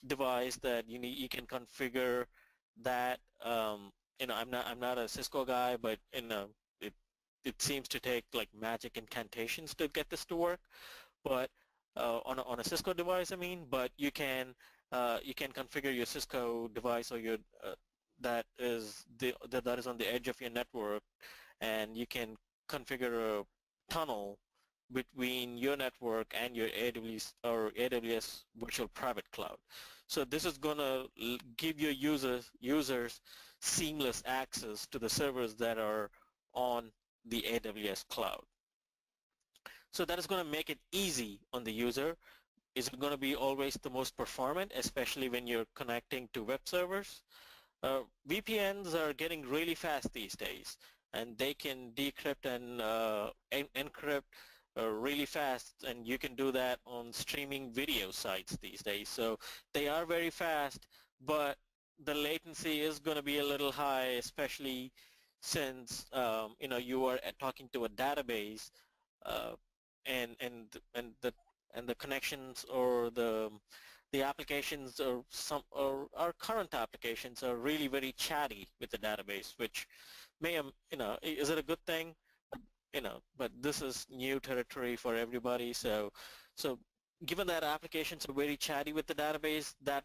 device that you can configure that. I'm not a Cisco guy, but it seems to take like magic incantations to get this to work. But on a Cisco device, but you can configure your Cisco device or your that is on the edge of your network, and you can configure a tunnel between your network and your AWS virtual private cloud. So this is going to give your users seamless access to the servers that are on the AWS cloud. So that is going to make it easy on the user. Is it going to be always the most performant, especially when you're connecting to web servers? VPNs are getting really fast these days, and they can decrypt and encrypt really fast, and you can do that on streaming video sites these days. So they are very fast, but the latency is going to be a little high, especially since you are talking to a database, and the connections or the applications or our current applications are really very chatty with the database, which may is it a good thing? But this is new territory for everybody. So given that applications are very chatty with the database, the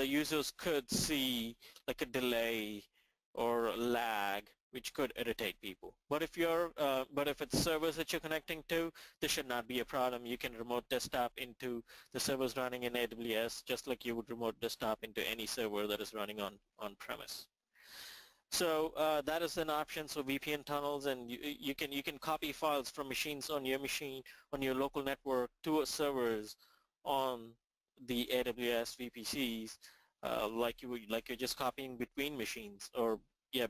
users could see like a delay or a lag, which could irritate people. But if it's servers that you're connecting to, this should not be a problem. You can remote desktop into the servers running in AWS, just like you would remote desktop into any server that is running on premise. So that is an option. So VPN tunnels, and you can copy files from machines on your local network to servers on the AWS VPCs, like you're just copying between machines, or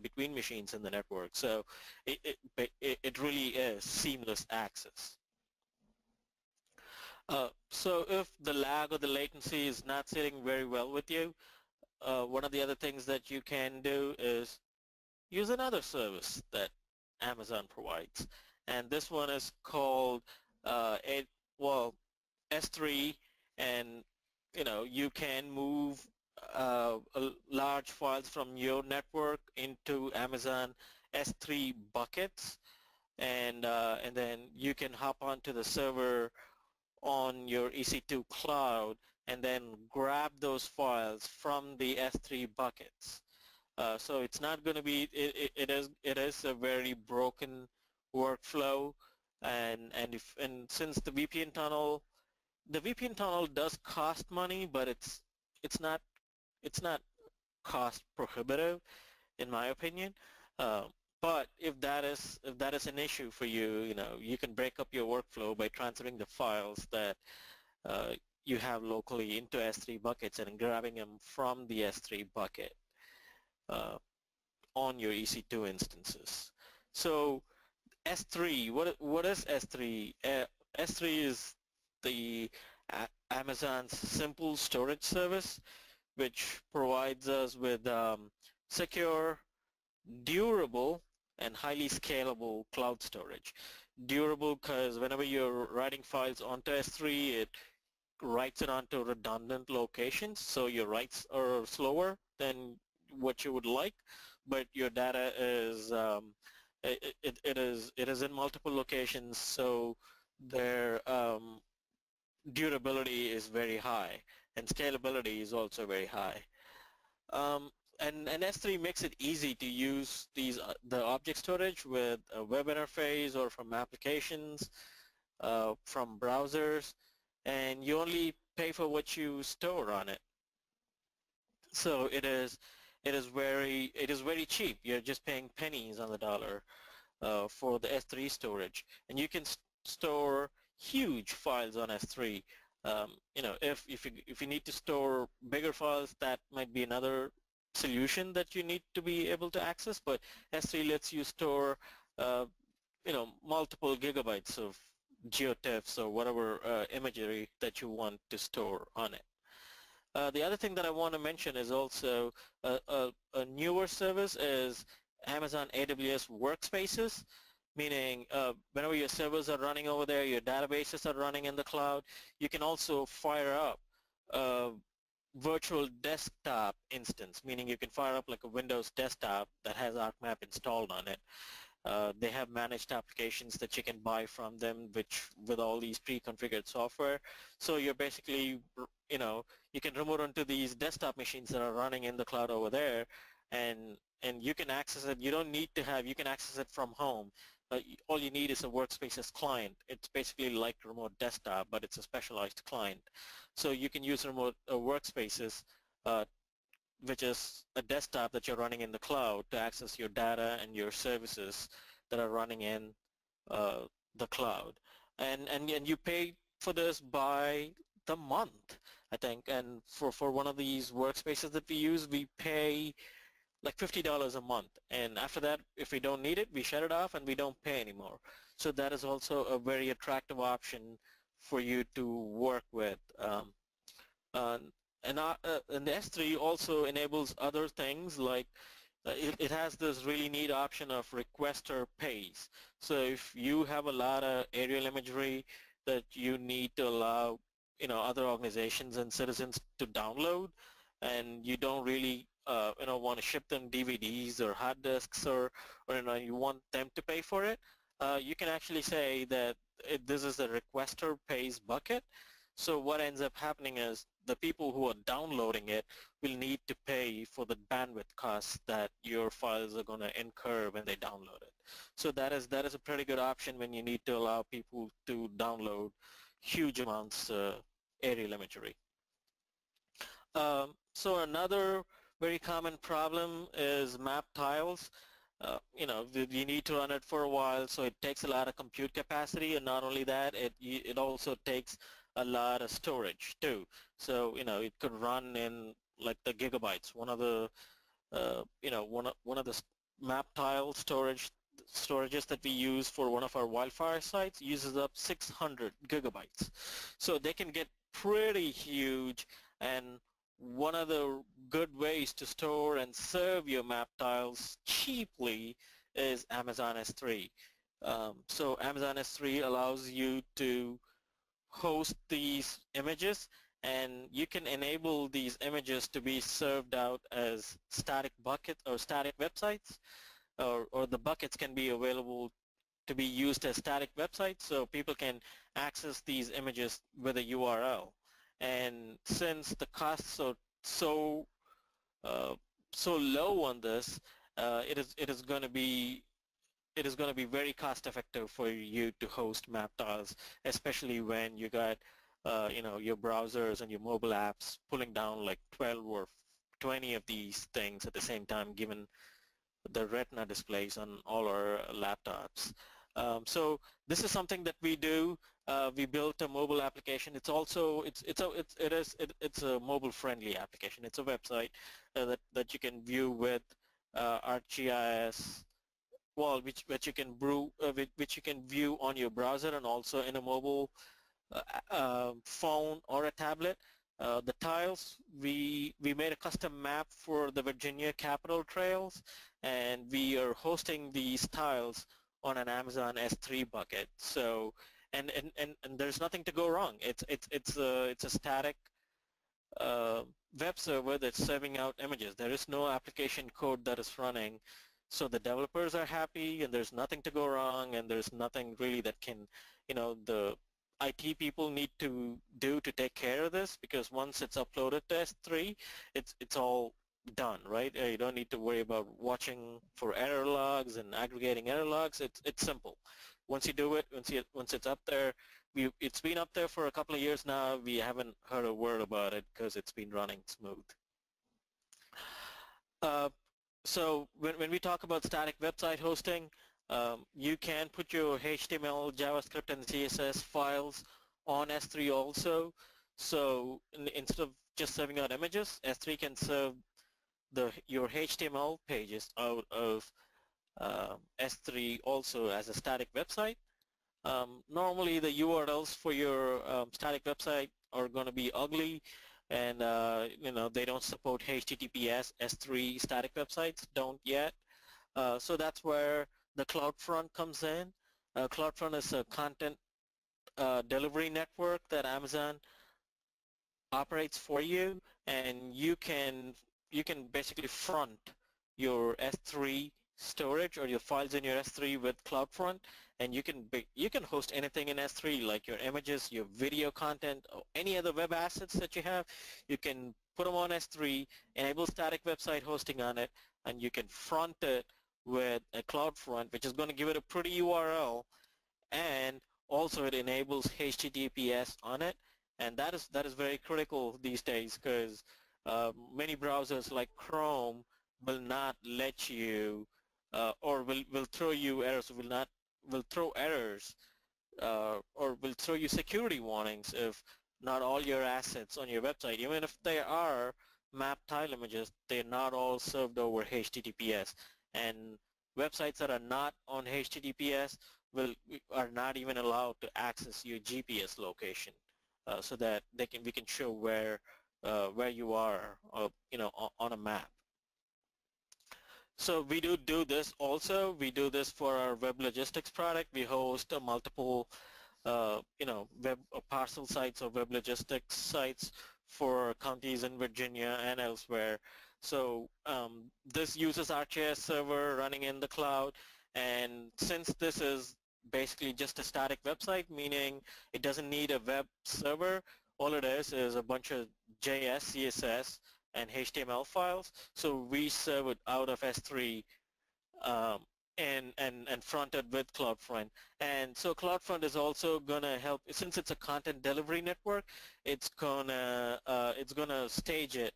between machines in the network. So it really is seamless access. So if the lag or the latency is not sitting very well with you, one of the other things that you can do is use another service that Amazon provides, and this one is called S3, and you can move large files from your network into Amazon S3 buckets, and then you can hop onto the server on your EC2 cloud and then grab those files from the S3 buckets. So it's not going to be, it is a very broken workflow, and since the VPN tunnel does cost money, but it's not cost prohibitive in my opinion. Uh, but if that is an issue for you, you can break up your workflow by transferring the files that uh, you have locally into S3 buckets and grabbing them from the S3 bucket uh, on your EC2 instances. So S3, what is S3? S3 is the Amazon's simple storage service, which provides us with secure, durable, and highly scalable cloud storage. Durable because whenever you're writing files onto S3, it writes it onto redundant locations, so your writes are slower than what you would like, but your data is it is in multiple locations, so their durability is very high, and scalability is also very high. And S3 makes it easy to use the object storage with a web interface or from applications, from browsers, and you only pay for what you store on it. So it is very cheap. You're just paying pennies on the dollar for the S3 storage, and you can store huge files on S3. If you need to store bigger files, that might be another solution that you need to be able to access. But S3 lets you store, multiple gigabytes of geotiffs or whatever imagery that you want to store on it. The other thing that I want to mention is also a newer service is Amazon AWS Workspaces, meaning whenever your servers are running over there, your databases are running in the cloud, you can also fire up a virtual desktop instance, meaning you can fire up like a Windows desktop that has ArcMap installed on it. They have managed applications that you can buy from them, with all these pre-configured software. So you're basically, you can remote onto these desktop machines that are running in the cloud over there, and you can access it. You don't need to have, you can access it from home. All you need is a Workspaces client. It's basically like remote desktop, but it's a specialized client. So you can use remote Workspaces, which is a desktop that you're running in the cloud, to access your data and your services that are running in the cloud. And you pay for this by the month, I think. And for one of these workspaces that we use, we pay like $50 a month. And after that, if we don't need it, we shut it off and we don't pay anymore. So that is also a very attractive option for you to work with. And the S3 also enables other things, like it has this really neat option of requester pays. So if you have a lot of aerial imagery that you need to allow other organizations and citizens to download, and you don't really want to ship them DVDs or hard disks, or you want them to pay for it, you can actually say that this is a requester pays bucket. So what ends up happening is the people who are downloading it will need to pay for the bandwidth costs that your files are going to incur when they download it. So that is a pretty good option when you need to allow people to download huge amounts of aerial imagery. So another very common problem is map tiles. You need to run it for a while, so it takes a lot of compute capacity, and not only that, it also takes a lot of storage too. So it could run in like the gigabytes. One of the one of the map tile storages that we use for one of our wildfire sites uses up 600 gigabytes. So they can get pretty huge, and one of the good ways to store and serve your map tiles cheaply is Amazon S3. So Amazon S3 allows you to host these images and you can enable these images to be served out as static buckets or static websites, or the buckets can be available to be used as static websites, so people can access these images with a URL. And since the costs are so so low on this, it is going to be very cost effective for you to host map tiles, especially when you got your browsers and your mobile apps pulling down like 12 or 20 of these things at the same time, given the retina displays on all our laptops. So this is something that we do. We built a mobile application. It's also it's a mobile friendly application. It's a website that you can view with ArcGIS, well, which you can which you can view on your browser and also in a mobile phone or a tablet. The tiles, we made a custom map for the Virginia Capitol Trails, and we are hosting these tiles on an Amazon S3 bucket. So, and there's nothing to go wrong. It's a static web server that's serving out images. There is no application code that is running, so the developers are happy, and there's nothing to go wrong, and there's nothing really that can, the IT people need to do to take care of this, because once it's uploaded to S3, it's all done, right? You don't need to worry about watching for error logs and aggregating error logs. It's simple. Once you do it, once it's up there, it's been up there for a couple of years now. We haven't heard a word about it because it's been running smooth. So when we talk about static website hosting, you can put your HTML, JavaScript, and CSS files on S3 also. So instead of just serving out images, S3 can serve your HTML pages out of S3 also as a static website. Normally the URLs for your static website are going to be ugly, and they don't support HTTPS. S3 static websites don't yet. So that's where the CloudFront comes in. CloudFront is a content delivery network that Amazon operates for you, and you can basically front your S3 storage or your files in your S3 with CloudFront, and you can host anything in S3, like your images, your video content, or any other web assets that you have. You can put them on S3, enable static website hosting on it, and you can front it with a CloudFront, which is going to give it a pretty URL, and also it enables HTTPS on it, and that is very critical these days, because many browsers like Chrome will not let you or will throw you errors, will throw errors or will throw you security warnings if not all your assets on your website, even if they are map tile images, they're not all served over HTTPS, and websites that are not on HTTPS are not even allowed to access your GPS location, so that we can show where you are, on a map. So we do this also. We do this for our web logistics product. We host multiple, web parcel sites or web logistics sites for counties in Virginia and elsewhere. So this uses ArcGIS server running in the cloud, and since this is basically just a static website, meaning it doesn't need a web server, all it is a bunch of JS, CSS, and HTML files. So we serve it out of S3 and fronted with CloudFront. And so CloudFront is also going to help, since it's a content delivery network, it's gonna stage it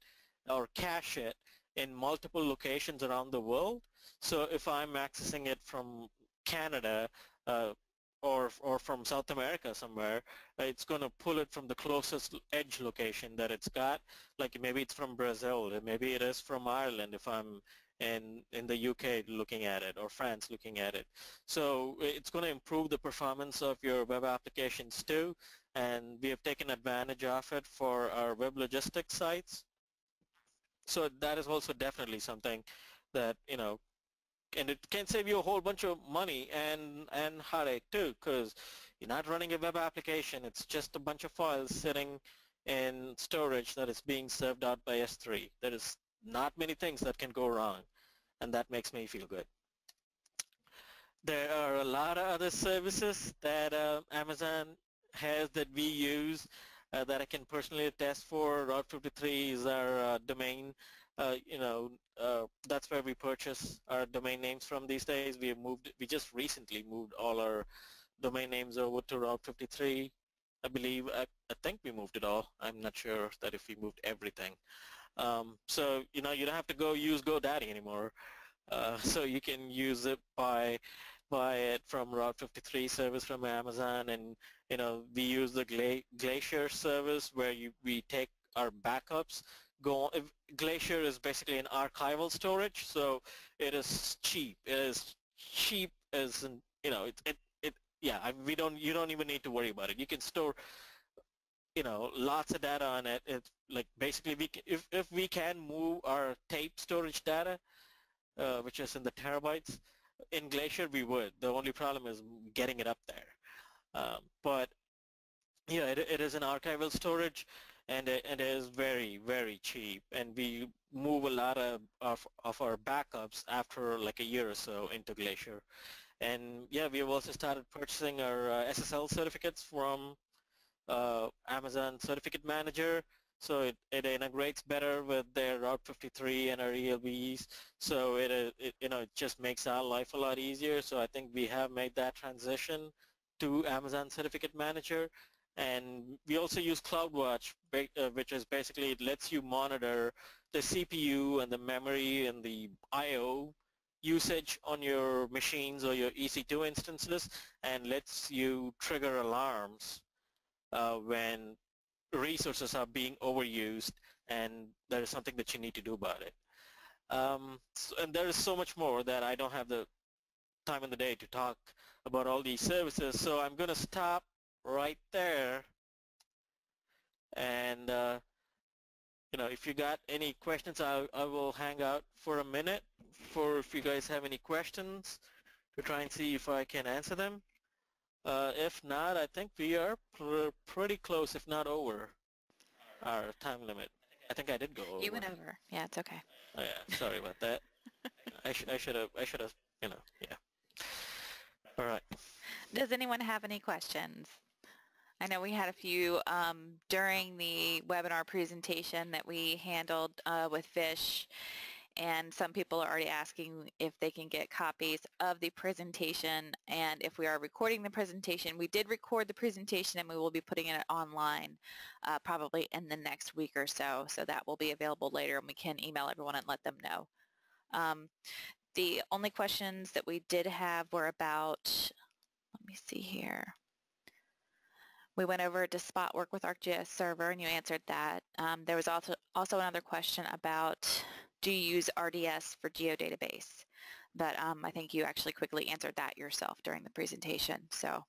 or cache it in multiple locations around the world. So if I'm accessing it from Canada or from South America somewhere, it's going to pull it from the closest edge location that it's got. Like maybe it's from Brazil, maybe it is from Ireland if I'm in the UK looking at it, or France looking at it. So it's going to improve the performance of your web applications too, and we have taken advantage of it for our web logistics sites. So that is also definitely something that, and it can save you a whole bunch of money and heartache too, because you're not running a web application. It's just a bunch of files sitting in storage that is being served out by S3. There is not many things that can go wrong, and that makes me feel good. There are a lot of other services that Amazon has that we use that I can personally attest for. Route 53 is our domain. That's where we purchase our domain names from these days. We just recently moved all our domain names over to Route 53. I believe, I think we moved it all. I'm not sure that if we moved everything. So, you don't have to go use GoDaddy anymore. So you can use it buy it from Route 53 service from Amazon, and we use the Glacier service where we take our backups. Glacier is basically an archival storage, so it is cheap. It is cheap as in, you don't even need to worry about it. You can store lots of data on it. It's like basically if we can move our tape storage data, which is in the terabytes, in Glacier we would. The only problem is getting it up there. But yeah, it is an archival storage, and it is very, very cheap, and we move a lot of our backups after like a year or so into Glacier. And yeah, we have also started purchasing our SSL certificates from Amazon Certificate Manager, so it integrates better with their Route 53 and our ELBs. So it just makes our life a lot easier. So I think we have made that transition to Amazon Certificate Manager. And we also use CloudWatch, which is basically, it lets you monitor the CPU and the memory and the I/O usage on your machines or your EC2 instances, and lets you trigger alarms when resources are being overused and there is something that you need to do about it. And there is so much more that I don't have the time in the day to talk about all these services, so I'm going to stop right there. And if you got any questions, I will hang out for a minute if you guys have any questions, to try and see if I can answer them. If not, I think we are pretty close, if not over our time limit. I think I did go over. You went over. Yeah, it's okay. Oh, yeah, sorry about that. I should have, yeah. All right. Does anyone have any questions? I know we had a few during the webinar presentation that we handled with Fish, and some people are already asking if they can get copies of the presentation and if we are recording the presentation. We did record the presentation, and we will be putting it online probably in the next week or so, so that will be available later, and we can email everyone and let them know. The only questions that we did have were about, let me see here. We went over to spot work with ArcGIS server, and you answered that. There was also another question about, do you use RDS for geodatabase? But I think you actually quickly answered that yourself during the presentation, so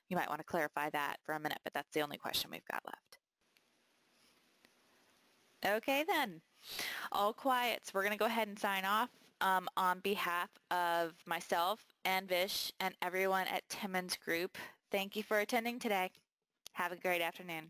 you might want to clarify that for a minute, but that's the only question we've got left. Okay then, all quiet. So we're going to go ahead and sign off. On behalf of myself and Vish and everyone at Timmons Group, thank you for attending today. Have a great afternoon.